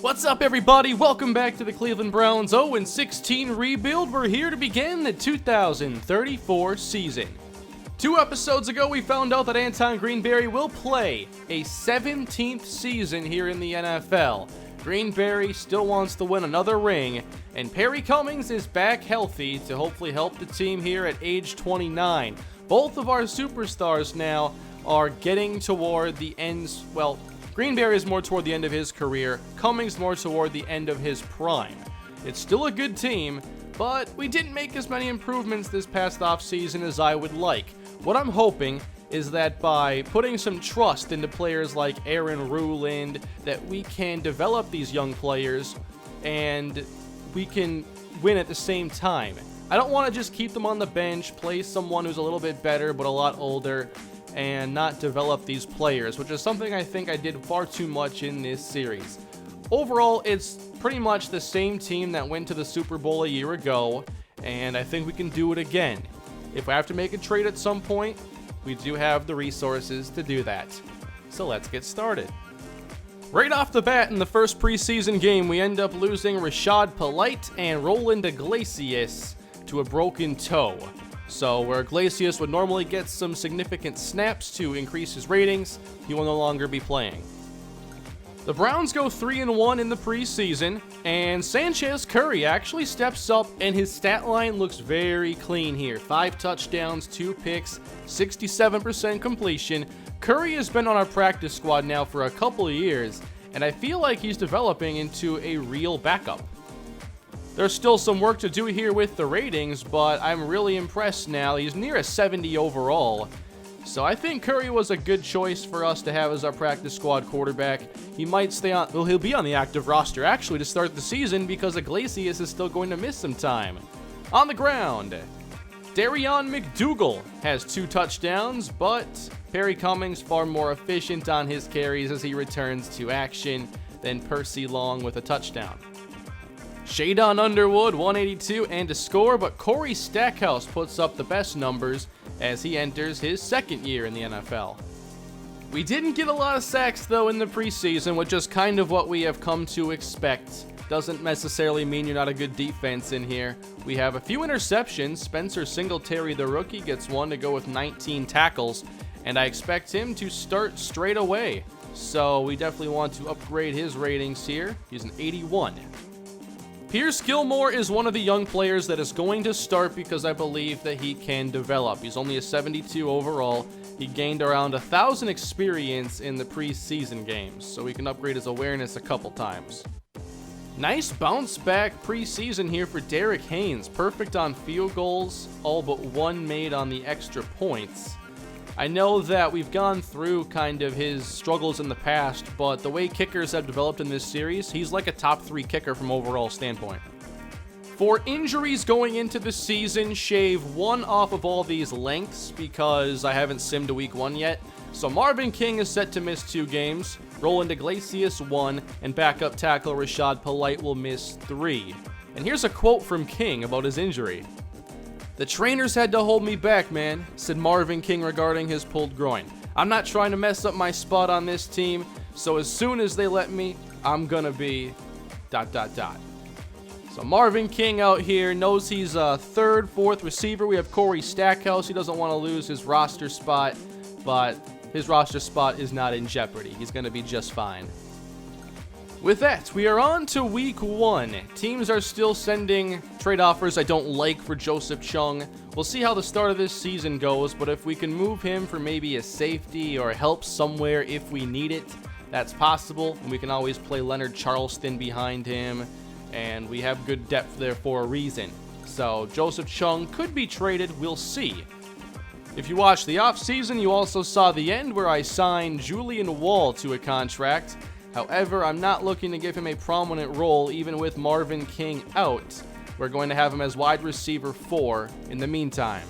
What's up, everybody? Welcome back to the Cleveland Browns 0-16 rebuild. We're here to begin the 2034 season. 2 episodes ago, we found out that Anton Greenberry will play a 17th season here in the NFL. Greenberry still wants to win another ring, and Perry Cummings is back healthy to hopefully help the team here at age 29. Both of our superstars now are getting toward the ends, well, Greenberry is more toward the end of his career, Cummings more toward the end of his prime. It's still a good team, but we didn't make as many improvements this past offseason as I would like. What I'm hoping is that by putting some trust into players like Aaron Ruland, that we can develop these young players and we can win at the same time. I don't want to just keep them on the bench, play someone who's a little bit better but a lot older, and not develop these players, which is something I think I did far too much in this series. Overall, it's pretty much the same team that went to the Super Bowl a year ago, and I think we can do it again. If I have to make a trade at some point, we do have the resources to do that. So let's get started. Right off the bat in the first preseason game, we end up losing Rashad Polite and Roland Iglesias to a broken toe. So where Iglesias would normally get some significant snaps to increase his ratings, he will no longer be playing. The Browns go 3-1 in the preseason, and Sanchez Curry actually steps up and his stat line looks very clean here. 5 touchdowns, 2 picks, 67% completion. Curry has been on our practice squad now for a couple of years, and I feel like he's developing into a real backup. There's still some work to do here with the ratings, but I'm really impressed now. He's near a 70 overall. So I think Curry was a good choice for us to have as our practice squad quarterback. He might stay on, well, he'll be on the active roster actually to start the season because Iglesias is still going to miss some time. On the ground, Darion Macdougall has 2 touchdowns, but Perry Cummings far more efficient on his carries as he returns to action than Percy Long with a touchdown. Shadon Underwood, 182 and a score, but Corey Stackhouse puts up the best numbers as he enters his 2nd year in the NFL. We didn't get a lot of sacks though in the preseason, which is kind of what we have come to expect. Doesn't necessarily mean you're not a good defense in here. We have a few interceptions. Spencer Singletary, the rookie, gets one to go with 19 tackles, and I expect him to start straight away. So we definitely want to upgrade his ratings here. He's an 81. Pierce Gilmore is one of the young players that is going to start because I believe that he can develop. He's only a 72 overall. He gained around 1,000 experience in the preseason games, so we can upgrade his awareness a couple times. Nice bounce back preseason here for Derek Haynes. Perfect on field goals, all but 1 made on the extra points. I know that we've gone through kind of his struggles in the past, but the way kickers have developed in this series, he's like a top 3 kicker from overall standpoint. For injuries going into the season, shave 1 off of all these lengths because I haven't simmed a week 1 yet. So Marvin King is set to miss 2 games, Roland Iglesias 1, and backup tackle Rashad Polite will miss 3. And here's a quote from King about his injury. "The trainers had to hold me back, man," said Marvin King regarding his pulled groin. "I'm not trying to mess up my spot on this team, so as soon as they let me, I'm gonna be ... So Marvin King out here knows he's a 3rd, 4th receiver. We have Corey Stackhouse. He doesn't want to lose his roster spot, but his roster spot is not in jeopardy. He's gonna be just fine. With that, we are on to week 1. Teams are still sending trade offers I don't like for Joseph Chung. We'll see how the start of this season goes, but if we can move him for maybe a safety or help somewhere if we need it, that's possible. And we can always play Leonard Charleston behind him, and we have good depth there for a reason. So Joseph Chung could be traded, we'll see. If you watched the offseason, you also saw the end where I signed Julian Wall to a contract. However, I'm not looking to give him a prominent role even with Marvin King out. We're going to have him as wide receiver 4 in the meantime.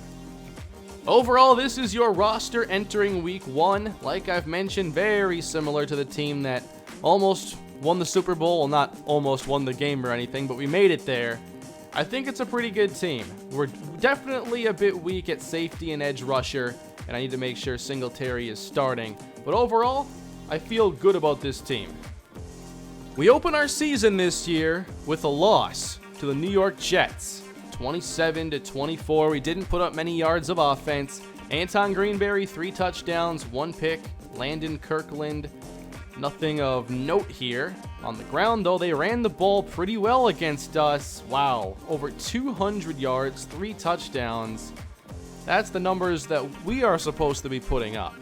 Overall, this is your roster entering week 1. Like I've mentioned, very similar to the team that almost won the Super Bowl. Well, not almost won the game or anything, but we made it there. I think it's a pretty good team. We're definitely a bit weak at safety and edge rusher, and I need to make sure Singletary is starting. But overall, I feel good about this team. We open our season this year with a loss to the New York Jets, 27-24. We didn't put up many yards of offense. Anton Greenberry, 3 touchdowns, 1 pick. Landon Kirkland, nothing of note here. On the ground, though, they ran the ball pretty well against us. Wow, over 200 yards, 3 touchdowns. That's the numbers that we are supposed to be putting up.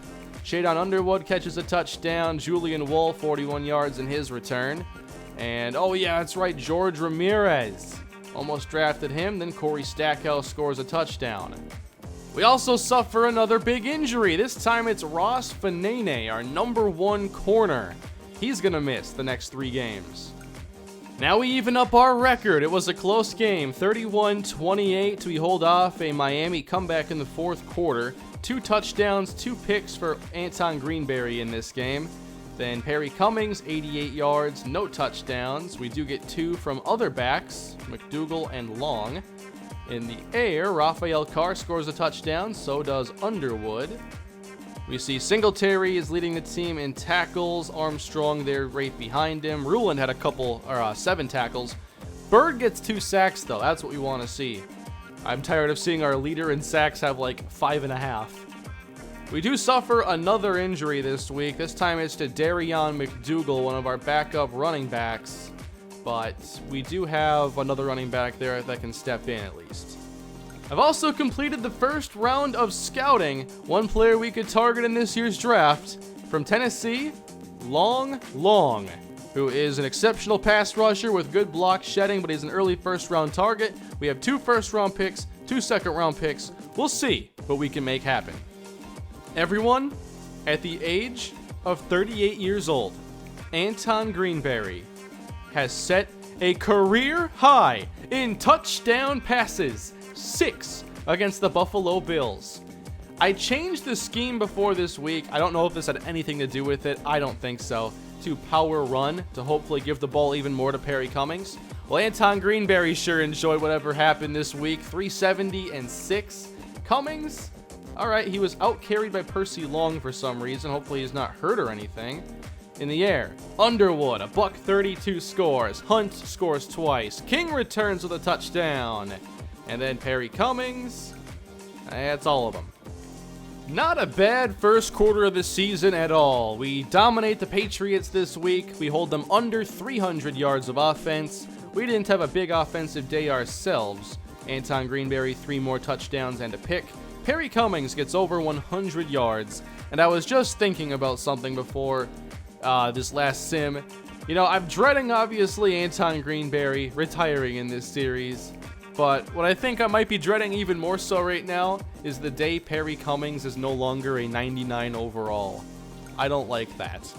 Shadon Underwood catches a touchdown. Julian Wool, 41 yards in his return. And, oh yeah, that's right, George Ramirez. Almost drafted him, then Corey Stackhouse scores a touchdown. We also suffer another big injury. This time it's Ross Fanene, our number 1 corner. He's going to miss the next 3 games. Now we even up our record. It was a close game, 31-28. We hold off a Miami comeback in the 4th quarter. 2 touchdowns, 2 picks for Anton Greenberry in this game. Then Perry Cummings, 88 yards, no touchdowns. We do get 2 from other backs, Macdougall and Long. In the air, Rafael Carr scores a touchdown, so does Underwood. We see Singletary is leading the team in tackles. Armstrong there right behind him. Ruland had 7 tackles. Bird gets 2 sacks, though. That's what we want to see. I'm tired of seeing our leader in sacks have like 5.5. We do suffer another injury this week. This time it's to Darion Macdougall, one of our backup running backs. But we do have another running back there that can step in at least. I've also completed the first round of scouting. One player we could target in this year's draft from Tennessee, Long, who is an exceptional pass rusher with good block shedding, but he's an early first-round target. We have 2 first-round picks, 2 second-round picks. We'll see what we can make happen. Everyone, at the age of 38 years old, Anton Greenberry has set a career high in touchdown passes, 6 against the Buffalo Bills. I changed the scheme before this week. I don't know if this had anything to do with it. I don't think so. To power run to hopefully give the ball even more to Perry Cummings. Well, Anton Greenberry sure enjoyed whatever happened this week. 370 and 6. Cummings, all right, he was out-carried by Percy Long for some reason. Hopefully he's not hurt or anything. In the air, Underwood, a $132 scores. Hunt scores twice. King returns with a touchdown. And then Perry Cummings. That's all of them. Not a bad first quarter of the season at all. We dominate the Patriots this week. We hold them under 300 yards of offense. We didn't have a big offensive day ourselves. Anton Greenberry, 3 more touchdowns and a pick. Perry Cummings gets over 100 yards. And I was just thinking about something before this last sim. You know, I'm dreading, obviously, Anton Greenberry retiring in this series. But what I think I might be dreading even more so right now is the day Perry Cummings is no longer a 99 overall. I don't like that.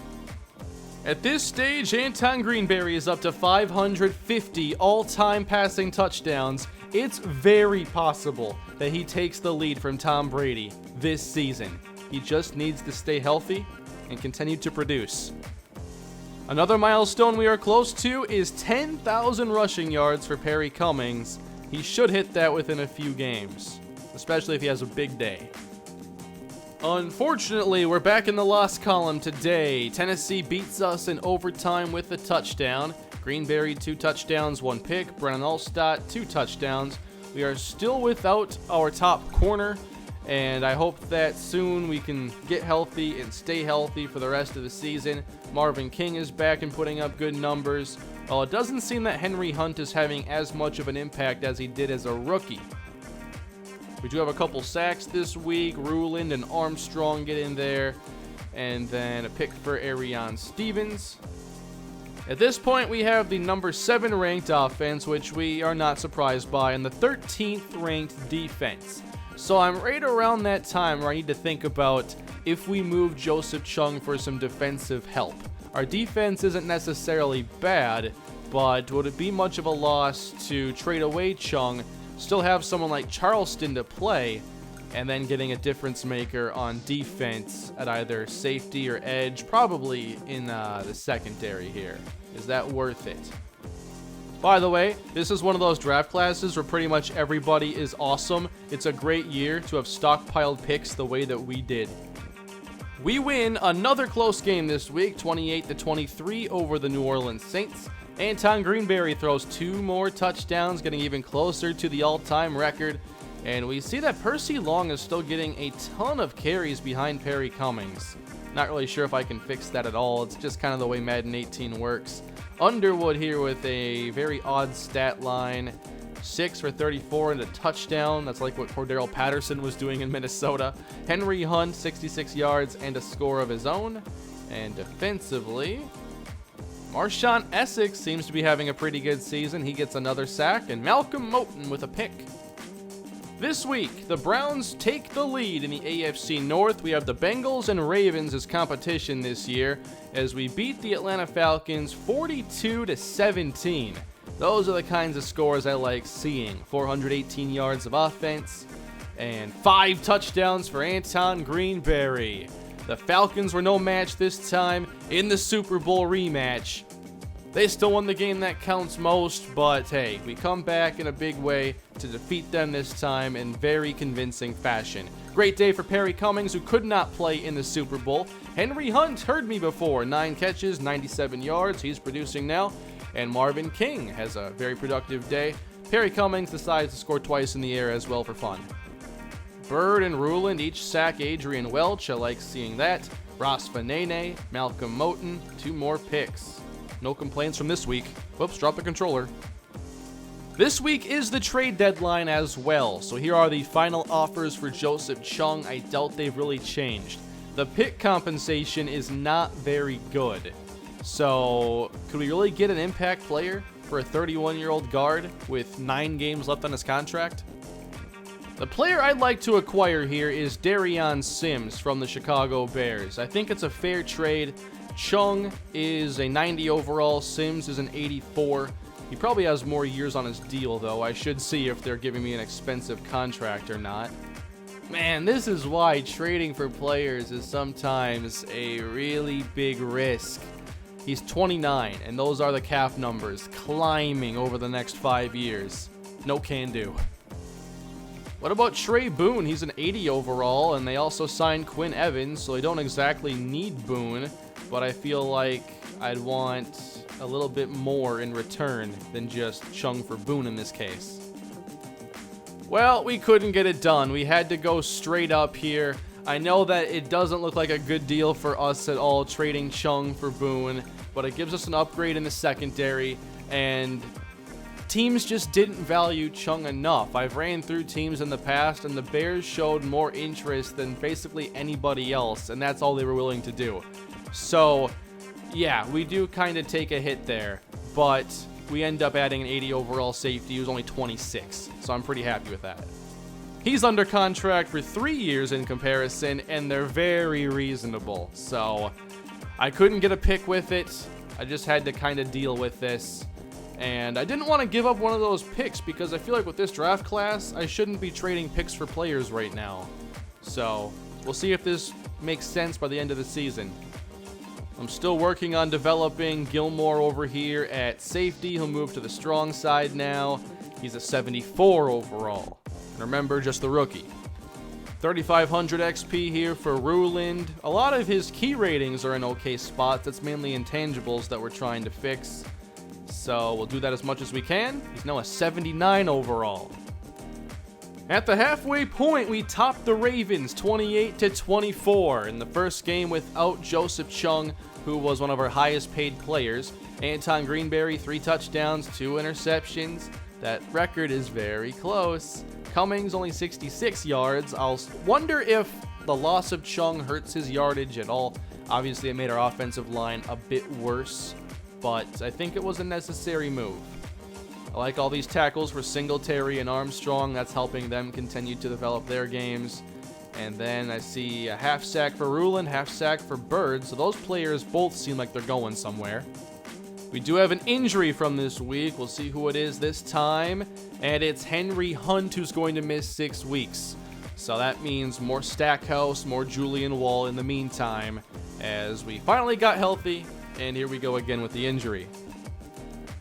At this stage, Anton Greenberry is up to 550 all-time passing touchdowns. It's very possible that he takes the lead from Tom Brady this season. He just needs to stay healthy and continue to produce. Another milestone we are close to is 10,000 rushing yards for Perry Cummings. He should hit that within a few games, especially if he has a big day. Unfortunately, we're back in the loss column today. Tennessee beats us in overtime with a touchdown. Greenberry, 2 touchdowns, 1 pick. Brennan Alstott, 2 touchdowns. We are still without our top corner, and I hope that soon we can get healthy and stay healthy for the rest of the season. Marvin King is back and putting up good numbers. Well, it doesn't seem that Henry Hunt is having as much of an impact as he did as a rookie. We do have a couple sacks this week. Ruland and Armstrong get in there. And then a pick for Arion Stevens. At this point, we have the number 7 ranked offense, which we are not surprised by, and the 13th ranked defense. So I'm right around that time where I need to think about if we move Joseph Chung for some defensive help. Our defense isn't necessarily bad, but would it be much of a loss to trade away Chung, still have someone like Charleston to play, and then getting a difference maker on defense at either safety or edge, probably in the secondary here? Is that worth it? By the way, this is one of those draft classes where pretty much everybody is awesome. It's a great year to have stockpiled picks the way that we did. We win another close game this week, 28-23 over the New Orleans Saints. Anton Greenberry throws 2 more touchdowns, getting even closer to the all-time record. And we see that Percy Long is still getting a ton of carries behind Perry Cummings. Not really sure if I can fix that at all. It's just kind of the way Madden 18 works. Underwood here with a very odd stat line. 6 for 34 and a touchdown. That's like what Cordero Patterson was doing in Minnesota. Henry Hunt, 66 yards and a score of his own. And defensively, Marshawn Essex seems to be having a pretty good season. He gets another sack, and Malcolm Moten with a pick. This week, the Browns take the lead in the AFC North. We have the Bengals and Ravens as competition this year as we beat the Atlanta Falcons 42-17. Those are the kinds of scores I like seeing. 418 yards of offense and 5 touchdowns for Anton Greenberry. The Falcons were no match this time in the Super Bowl rematch. They still won the game that counts most, but hey, we come back in a big way to defeat them this time in very convincing fashion. Great day for Perry Cummings, who could not play in the Super Bowl. Henry Hunt heard me before. 9 catches, 97 yards. He's producing now. And Marvin King has a very productive day. Perry Cummings decides to score twice in the air as well for fun. Bird and Ruland each sack Adrian Welch. I like seeing that. Ross Fanene, Malcolm Moten, 2 more picks. No complaints from this week. Whoops, drop the controller. This week is the trade deadline as well. So here are the final offers for Joseph Chung. I doubt they've really changed. The pick compensation is not very good. So, could we really get an impact player for a 31-year-old guard with 9 games left on his contract? The player I'd like to acquire here is Darion Sims from the Chicago Bears. I think it's a fair trade. Chung is a 90 overall, Sims is an 84. He probably has more years on his deal, though. I should see if they're giving me an expensive contract or not. Man, this is why trading for players is sometimes a really big risk. He's 29, and those are the cap numbers, climbing over the next 5 years. No can do. What about Trey Boone? He's an 80 overall, and they also signed Quinn Evans, so they don't exactly need Boone, but I feel like I'd want a little bit more in return than just Chung for Boone in this case. Well, we couldn't get it done. We had to go straight up here. I know that it doesn't look like a good deal for us at all, trading Chung for Boone, but it gives us an upgrade in the secondary, and teams just didn't value Chung enough. I've ran through teams in the past, and the Bears showed more interest than basically anybody else, and that's all they were willing to do. So, yeah, we do kind of take a hit there, but we end up adding an 80 overall safety who's only 26, so I'm pretty happy with that. He's under contract for 3 years in comparison, and they're very reasonable. So I couldn't get a pick with it. I just had to kind of deal with this. And I didn't want to give up one of those picks because I feel like with this draft class, I shouldn't be trading picks for players right now. So we'll see if this makes sense by the end of the season. I'm still working on developing Gilmore over here at safety. He'll move to the strong side now. He's a 74 overall. Remember, just the rookie. 3,500 XP here for Ruland. A lot of his key ratings are in okay spots. It's mainly intangibles that we're trying to fix. So we'll do that as much as we can. He's now a 79 overall. At the halfway point, we topped the Ravens 28-24 in the first game without Joseph Chung, who was one of our highest paid players. Anton Greenberry, 3 touchdowns, 2 interceptions. That record is very close. Cummings only 66 yards. I'll wonder if the loss of Chung hurts his yardage at all. Obviously, it made our offensive line a bit worse, but I think it was a necessary move. I like all these tackles for Singletary and Armstrong. That's helping them continue to develop their games. And then I see a half sack for Ruland, half sack for Bird. So those players both seem like they're going somewhere. We do have an injury from this week. We'll see who it is this time. And it's Henry Hunt, who's going to miss 6 weeks. So that means more Stackhouse, more Julian Wall in the meantime, as we finally got healthy. And here we go again with the injury.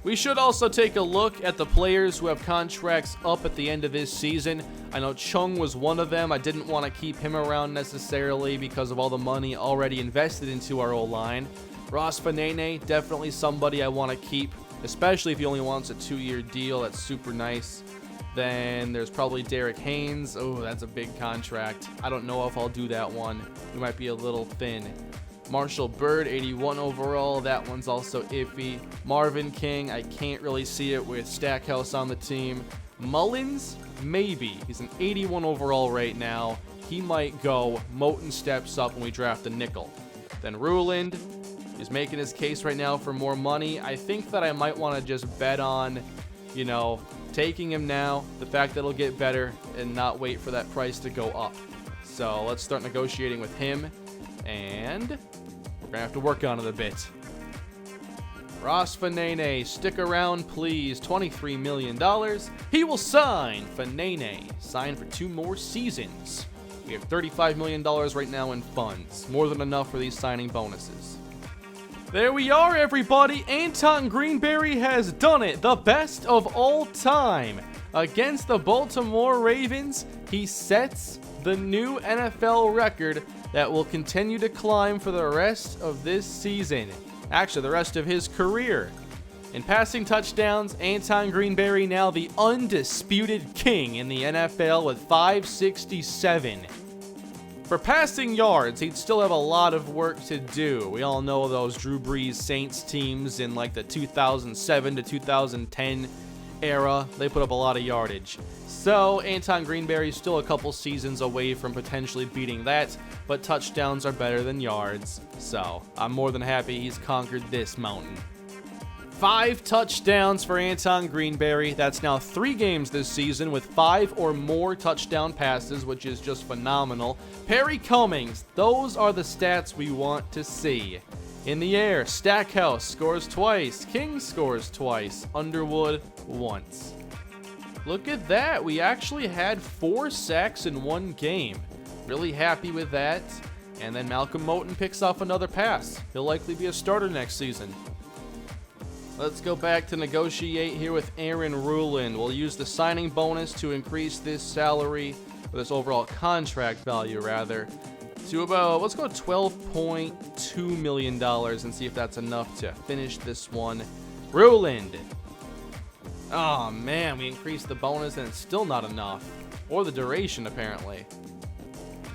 We should also take a look at the players who have contracts up at the end of this season. I know Chung was one of them. I didn't want to keep him around necessarily because of all the money already invested into our O-line. Ross Fanene, definitely somebody I want to keep, especially if he only wants a 2-year deal. That's super nice. Then there's probably Derek Haynes. Oh, that's a big contract. I don't know if I'll do that one. We might be a little thin. Marshall Byrd, 81 overall. That one's also iffy. Marvin King, I can't really see it with Stackhouse on the team. Mullins, maybe. He's an 81 overall right now. He might go. Moten steps up when we draft a nickel. Then Ruland is making his case right now for more money. I think that I might want to just bet on, taking him now, the fact that it'll get better, and not wait for that price to go up. So let's start negotiating with him, and we're going to have to work on it a bit. Ross Fanene, stick around please, $23 million. He will sign. Fanene, sign for 2 more seasons. We have $35 million right now in funds, more than enough for these signing bonuses. There we are, everybody. Anton Greenberry has done it. The best of all time. Against the Baltimore Ravens, he sets the new NFL record that will continue to climb for the rest of this season. Actually, the rest of his career. In passing touchdowns, Anton Greenberry now the undisputed king in the NFL with 567. For passing yards, he'd still have a lot of work to do. We all know those Drew Brees Saints teams in like the 2007 to 2010 era. They put up a lot of yardage. So Anton Greenberry's still a couple seasons away from potentially beating that, but touchdowns are better than yards. So I'm more than happy he's conquered this mountain. 5 touchdowns for Anton Greenberry. That's now 3 games this season with 5 or more touchdown passes, which is just phenomenal. Perry Cummings, those are the stats we want to see. In the air, Stackhouse scores twice, King scores twice, Underwood once. Look at that, we actually had 4 sacks in 1 game. Really happy with that. And then Malcolm Moten picks off another pass. He'll likely be a starter next season. Let's go back to negotiate here with Aaron Ruland. We'll use the signing bonus to increase this salary, or this overall contract value rather, to about, let's go $12.2 million and see if that's enough to finish this one. Ruland. Oh man, we increased the bonus and it's still not enough. Or the duration apparently.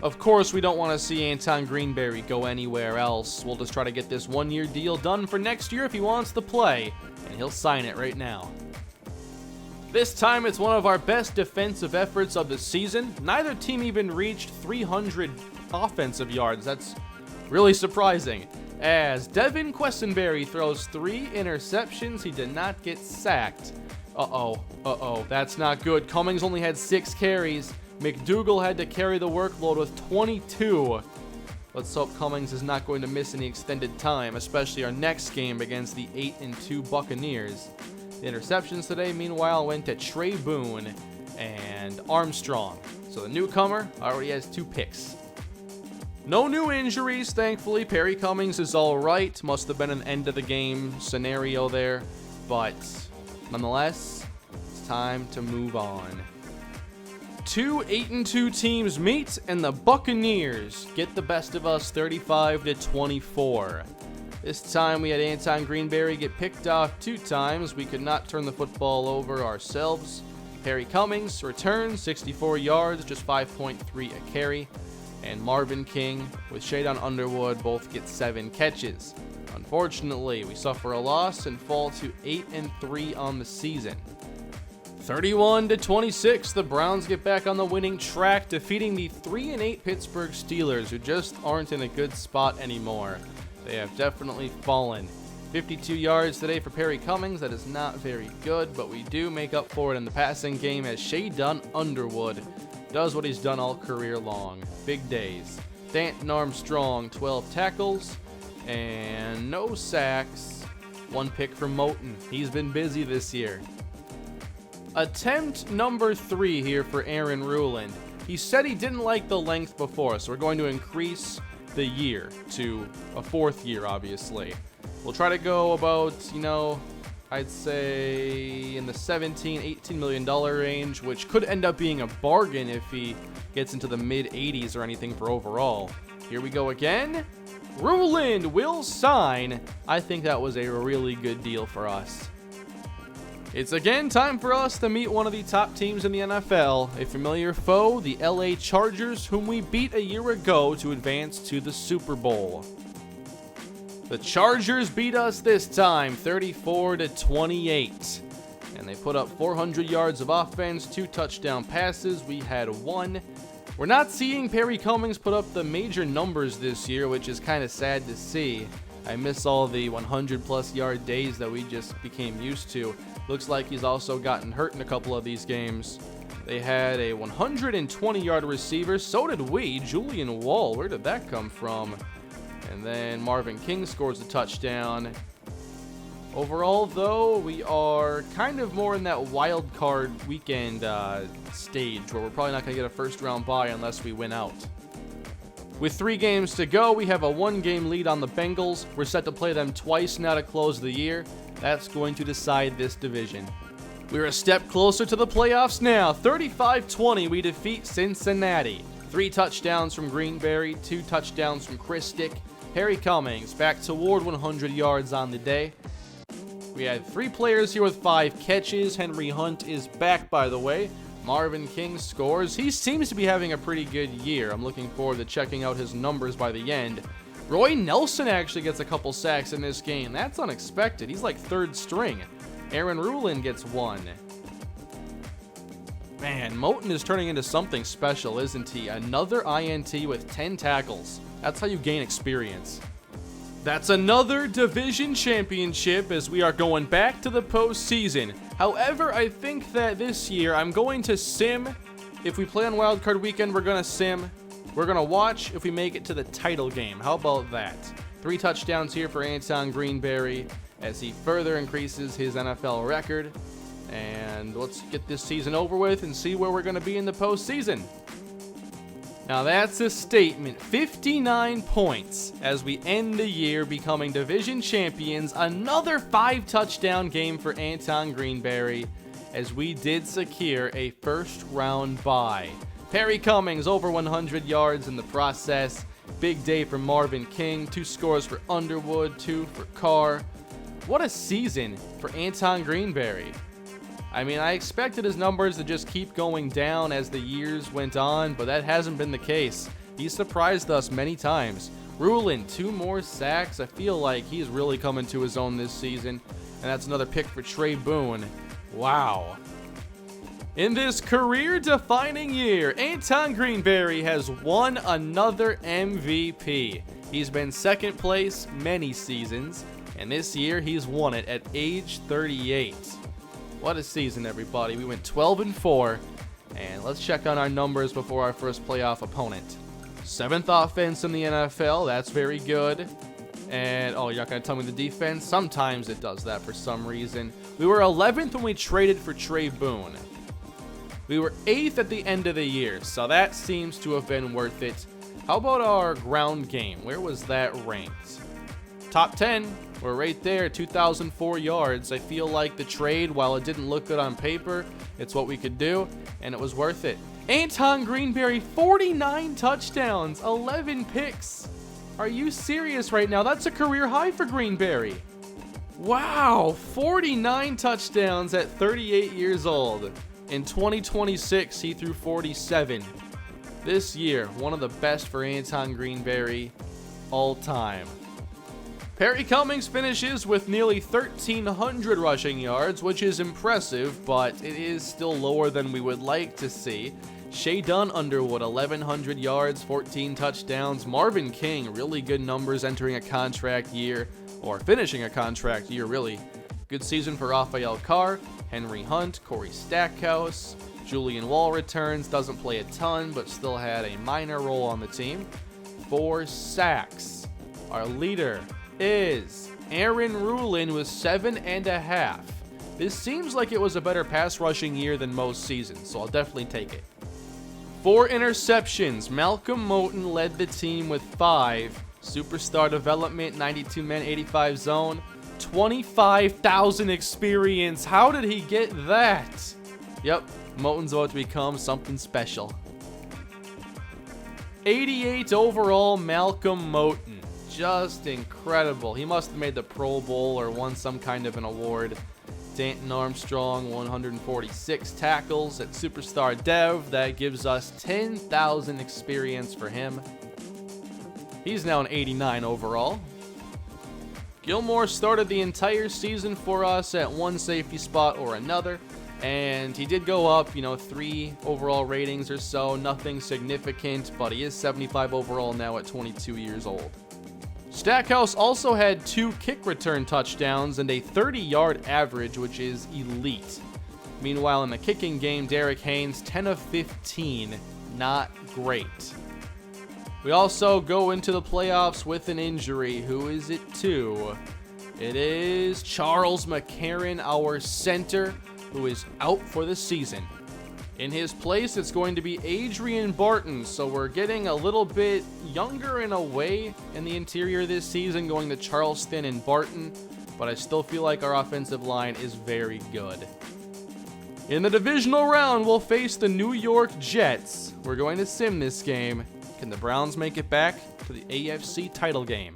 Of course, we don't want to see Anton Greenberry go anywhere else. We'll just try to get this 1-year deal done for next year if he wants to play, and he'll sign it right now. This time, it's one of our best defensive efforts of the season. Neither team even reached 300 offensive yards. That's really surprising. As Devin Quessenberry throws 3 interceptions, he did not get sacked. That's not good. Cummings only had 6 carries. Macdougall had to carry the workload with 22. Let's hope Cummings is not going to miss any extended time, especially our next game against the 8-2 Buccaneers. The interceptions today, meanwhile, went to Trey Boone and Armstrong. So the newcomer already has 2 picks. No new injuries, thankfully. Perry Cummings is all right. Must have been an end-of-the-game scenario there. But nonetheless, it's time to move on. 2 8-2 teams meet, and the Buccaneers get the best of us 35-24. This time we had Anton Greenberry get picked off 2 times. We could not turn the football over ourselves. Perry Cummings returns 64 yards, just 5.3 a carry. And Marvin King with Shadon Underwood both get 7 catches. Unfortunately, we suffer a loss and fall to 8-3 on the season. 31-26, the Browns get back on the winning track, defeating the 3-8 Pittsburgh Steelers, who just aren't in a good spot anymore. They have definitely fallen. 52 yards today for Perry Cummings. That is not very good, but we do make up for it in the passing game as Shadon Underwood does what he's done all career long. Big days. Stanton Armstrong, 12 tackles and no sacks. 1 pick for Moten. He's been busy this year. Attempt number 3 here for Aaron Ruland. He said he didn't like the length before, so we're going to increase the year to a 4th year, obviously. We'll try to go about, I'd say in the $17-18 million range, which could end up being a bargain if he gets into the mid-80s or anything for overall. Here we go again. Ruland will sign. I think that was a really good deal for us. It's again time for us to meet one of the top teams in the NFL, a familiar foe, the LA Chargers, whom we beat a year ago to advance to the Super Bowl. The Chargers beat us this time, 34-28. And they put up 400 yards of offense, 2 touchdown passes. We had 1. We're not seeing Perry Cummings put up the major numbers this year, which is kind of sad to see. I miss all the 100-plus yard days that we just became used to. Looks like he's also gotten hurt in a couple of these games. They had a 120-yard receiver. So did we. Julian Wall. Where did that come from? And then Marvin King scores a touchdown. Overall, though, we are kind of more in that wild card weekend stage where we're probably not going to get a first-round bye unless we win out. With 3 games to go, we have a 1-game lead on the Bengals. We're set to play them twice now to close the year. That's going to decide this division. We're a step closer to the playoffs now. 35-20, we defeat Cincinnati. 3 touchdowns from Greenberry, 2 touchdowns from Christick. Perry Cummings back toward 100 yards on the day. We had 3 players here with 5 catches. Henry Hunt is back, by the way. Marvin King scores. He seems to be having a pretty good year. I'm looking forward to checking out his numbers by the end. Roy Nelson actually gets a couple sacks in this game. That's unexpected. He's like 3rd string. Aaron Ruland gets 1. Man, Moten is turning into something special, isn't he? Another INT with 10 tackles. That's how you gain experience. That's another division championship as we are going back to the postseason. However, I think that this year I'm going to sim. If we play on wildcard weekend, we're going to sim. We're going to watch if we make it to the title game. How about that? 3 touchdowns here for Anton Greenberry as he further increases his NFL record. And let's get this season over with and see where we're going to be in the postseason. Now that's a statement. 59 points as we end the year becoming division champions. Another 5-touchdown game for Anton Greenberry as we did secure a first-round bye. Perry Cummings over 100 yards in the process. Big day for Marvin King. 2 scores for Underwood, 2 for Carr. What a season for Anton Greenberry. I mean, I expected his numbers to just keep going down as the years went on, but that hasn't been the case. He's surprised us many times. Ruland, 2 more sacks. I feel like he's really coming to his own this season. And that's another pick for Trey Boone. Wow. In this career-defining year, Anton Greenberry has won another MVP. He's been 2nd place many seasons, and this year he's won it at age 38. What a season, everybody. We went 12-4, and let's check on our numbers before our first playoff opponent. 7th offense in the NFL. That's very good. And, oh, you're not going to tell me the defense? Sometimes it does that for some reason. We were 11th when we traded for Trey Boone. We were 8th at the end of the year, so that seems to have been worth it. How about our ground game? Where was that ranked? Top 10. We're right there, 2,004 yards. I feel like the trade, while it didn't look good on paper, it's what we could do, and it was worth it. Anton Greenberry, 49 touchdowns, 11 picks. Are you serious right now? That's a career high for Greenberry. Wow, 49 touchdowns at 38 years old. In 2026, he threw 47. This year, one of the best for Anton Greenberry all time. Perry Cummings finishes with nearly 1,300 rushing yards, which is impressive, but it is still lower than we would like to see. Shea Dunn Underwood, 1,100 yards, 14 touchdowns. Marvin King, really good numbers entering a contract year, or finishing a contract year, really. Good season for Rafael Carr, Henry Hunt, Corey Stackhouse. Julian Wall returns, doesn't play a ton, but still had a minor role on the team. 4 sacks. Our leader is Aaron Ruland with 7.5. This seems like it was a better pass rushing year than most seasons, so I'll definitely take it. 4 interceptions. Malcolm Moten led the team with 5. Superstar development, 92 men, 85 zone. 25,000 experience. How did he get that? Yep, Moten's about to become something special. 88 overall, Malcolm Moten. Just incredible. He must have made the Pro Bowl or won some kind of an award. Danton Armstrong, 146 tackles at Superstar Dev. That gives us 10,000 experience for him. He's now an 89 overall. Gilmore started the entire season for us at one safety spot or another, and he did go up, 3 overall ratings or so, nothing significant, but he is 75 overall now at 22 years old. Stackhouse also had 2 kick return touchdowns and a 30-yard average, which is elite. Meanwhile, in the kicking game, Derek Haynes, 10 of 15, not great. We also go into the playoffs with an injury. Who is it to? It is Charles McCarron, our center, who is out for the season. In his place, it's going to be Adrian Barton, so we're getting a little bit younger in a way in the interior this season, going to Charleston and Barton, but I still feel like our offensive line is very good. In the divisional round, we'll face the New York Jets. We're going to sim this game. Can the Browns make it back to the AFC title game?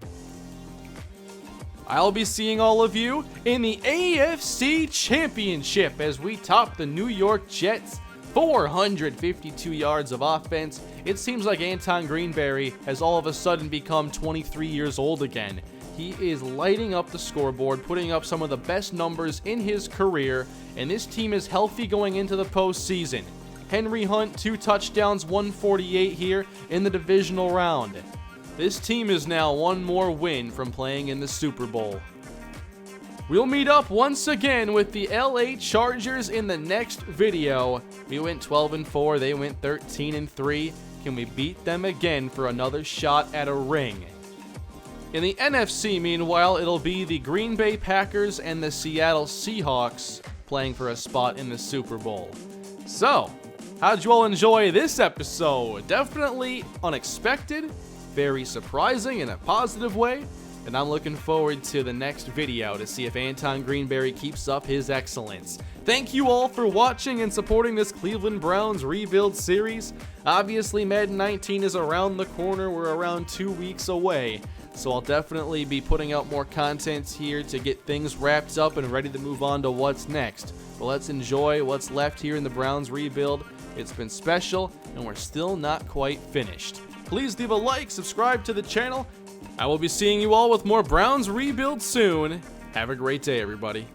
I'll be seeing all of you in the AFC Championship as we top the New York Jets. 452 yards of offense. It seems like Anton Greenberry has all of a sudden become 23 years old again. He is lighting up the scoreboard, putting up some of the best numbers in his career, and this team is healthy going into the postseason. Henry Hunt, 2 touchdowns, 148 here in the divisional round. This team is now one more win from playing in the Super Bowl. We'll meet up once again with the LA Chargers in the next video. We went 12-4, they went 13-3. Can we beat them again for another shot at a ring? In the NFC, meanwhile, it'll be the Green Bay Packers and the Seattle Seahawks playing for a spot in the Super Bowl. So, how'd you all enjoy this episode? Definitely unexpected, very surprising in a positive way, and I'm looking forward to the next video to see if Anton Greenberry keeps up his excellence. Thank you all for watching and supporting this Cleveland Browns rebuild series. Obviously, Madden 19 is around the corner. We're around 2 weeks away, so I'll definitely be putting out more content here to get things wrapped up and ready to move on to what's next. But let's enjoy what's left here in the Browns rebuild. It's been special, and we're still not quite finished. Please leave a like, subscribe to the channel. I will be seeing you all with more Browns rebuild soon. Have a great day, everybody.